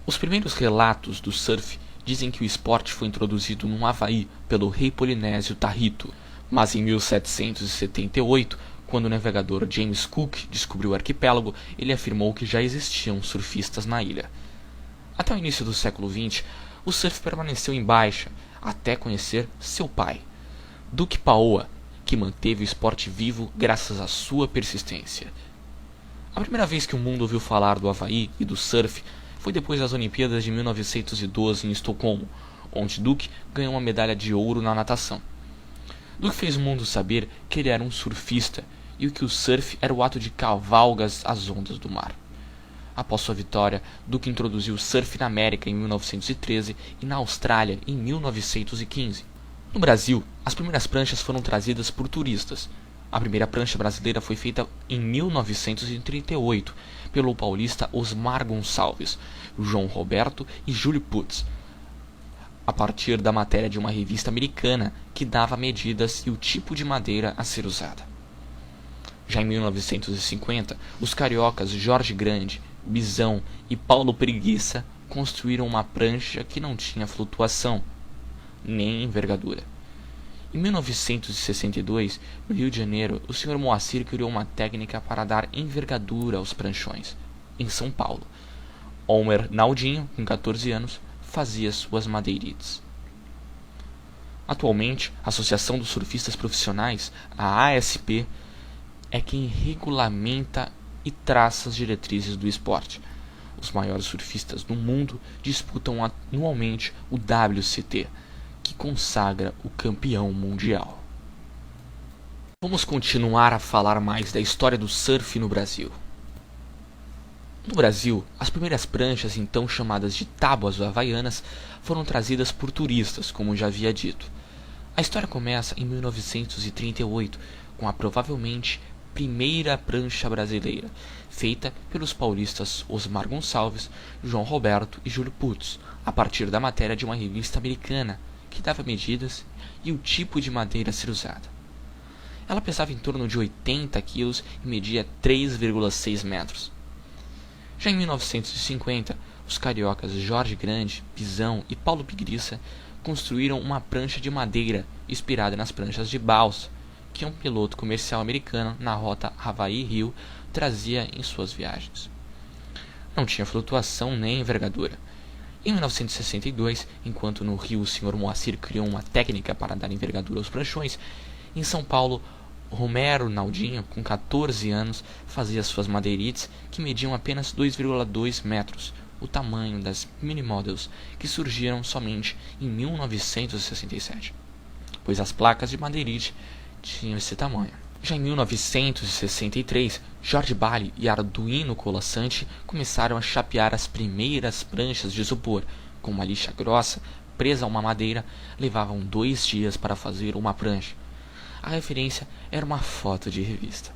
Os primeiros relatos do surf dizem que o esporte foi introduzido no Havaí pelo rei polinésio Tahito, mas em 1778, quando o navegador James Cook descobriu o arquipélago, ele afirmou que já existiam surfistas na ilha. Até o início do século XX, o surf permaneceu em baixa, até conhecer seu pai, Duke Paoa, que manteve o esporte vivo graças à sua persistência. A primeira vez que o mundo ouviu falar do Havaí e do surf foi depois das Olimpíadas de 1912 em Estocolmo, onde Duke ganhou uma medalha de ouro na natação. Duke fez o mundo saber que ele era um surfista e que o surf era o ato de cavalgas às ondas do mar. Após sua vitória, Duke introduziu o surf na América em 1913 e na Austrália em 1915. No Brasil, as primeiras pranchas foram trazidas por turistas. A primeira prancha brasileira foi feita em 1938 pelo paulista Osmar Gonçalves, João Roberto e Júlio Putz, a partir da matéria de uma revista americana que dava medidas e o tipo de madeira a ser usada. Já em 1950, os cariocas Jorge Grande, Bisão e Paulo Preguiça construíram uma prancha que não tinha flutuação, nem envergadura. Em 1962, no Rio de Janeiro, o Sr. Moacir criou uma técnica para dar envergadura aos pranchões. Em São Paulo, Homer Naldinho, com 14 anos, fazia suas madeirites. Atualmente, a Associação dos Surfistas Profissionais, a ASP, é quem regulamenta e traça as diretrizes do esporte. Os maiores surfistas do mundo disputam anualmente o WCT, que consagra o campeão mundial. Vamos continuar a falar mais da história do surf no Brasil. No Brasil, as primeiras pranchas, então chamadas de tábuas havaianas, foram trazidas por turistas, como já havia dito. A história começa em 1938, com a provavelmente primeira prancha brasileira, feita pelos paulistas Osmar Gonçalves, João Roberto e Júlio Putz, a partir da matéria de uma revista americana, que dava medidas e o tipo de madeira a ser usada. Ela pesava em torno de 80 kg e media 3,6 metros. Já em 1950, os cariocas Jorge Grande, Pisão e Paulo Preguiça construíram uma prancha de madeira inspirada nas pranchas de balsa que um piloto comercial americano na rota Havaí-Rio trazia em suas viagens. Não tinha flutuação nem envergadura. Em 1962, enquanto no Rio o Sr. Moacir criou uma técnica para dar envergadura aos pranchões, em São Paulo, Romero Naldinho, com 14 anos, fazia suas madeirites que mediam apenas 2,2 metros, o tamanho das mini models que surgiram somente em 1967, pois as placas de madeirite tinham esse tamanho. Já em 1963, Jorge Bali e Arduino Colasanti começaram a chapear as primeiras pranchas de isopor. Com uma lixa grossa, presa a uma madeira, levavam 2 dias para fazer uma prancha. A referência era uma foto de revista.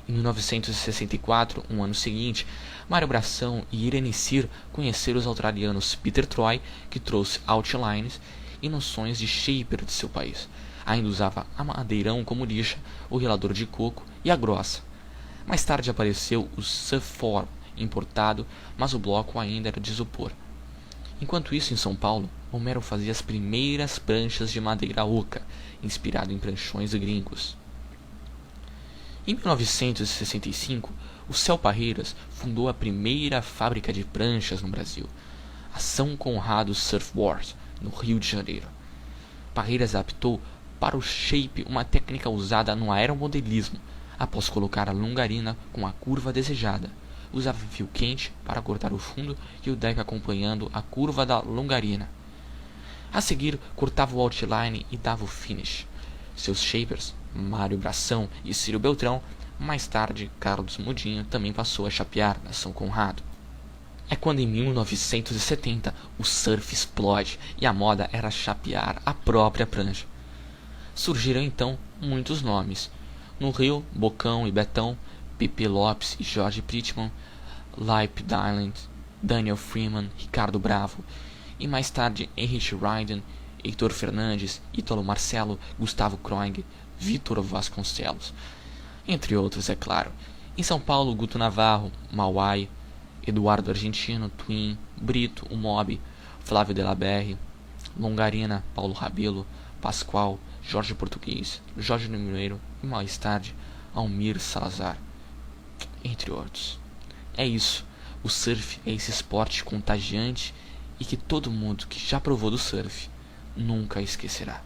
Em 1964, um ano seguinte, Mário Bração e Irene Sir conheceram os australianos Peter Troy, que trouxe outlines e noções de shaper de seu país. Ainda usava a madeirão como lixa, o relador de coco e a grossa. Mais tarde apareceu o Surfform importado, mas o bloco ainda era de isopor. Enquanto isso, em São Paulo, Homero fazia as primeiras pranchas de madeira oca, inspirado em pranchões gringos. Em 1965, o Céu Parreiras fundou a primeira fábrica de pranchas no Brasil, a São Conrado Surfboard, no Rio de Janeiro. Parreiras adaptou para o shape uma técnica usada no aeromodelismo. Após colocar a longarina com a curva desejada, usava fio quente para cortar o fundo e o deck acompanhando a curva da longarina. A seguir, cortava o outline e dava o finish. Seus shapers, Mário Bração e Círio Beltrão, mais tarde Carlos Mudinho, também passou a chapear na São Conrado. É quando em 1970 o surf explode e a moda era chapear a própria prancha. Surgiram então muitos nomes. No Rio, Bocão e Betão, Pepe Lopes e Jorge Prittman, Lipe Dylan, Daniel Freeman, Ricardo Bravo, e mais tarde Henrich Ryden, Heitor Fernandes, Ítalo Marcelo, Gustavo Kroing, Vitor Vasconcelos, entre outros, é claro. Em São Paulo, Guto Navarro, Mauai, Eduardo Argentino, Twin, Brito, o Mob, Flávio Delaberre, Longarina, Paulo Rabelo, Pascoal, Jorge Português, Jorge Mineiro e mais tarde Almir Salazar, entre outros. É isso, o surf é esse esporte contagiante e que todo mundo que já provou do surf nunca esquecerá.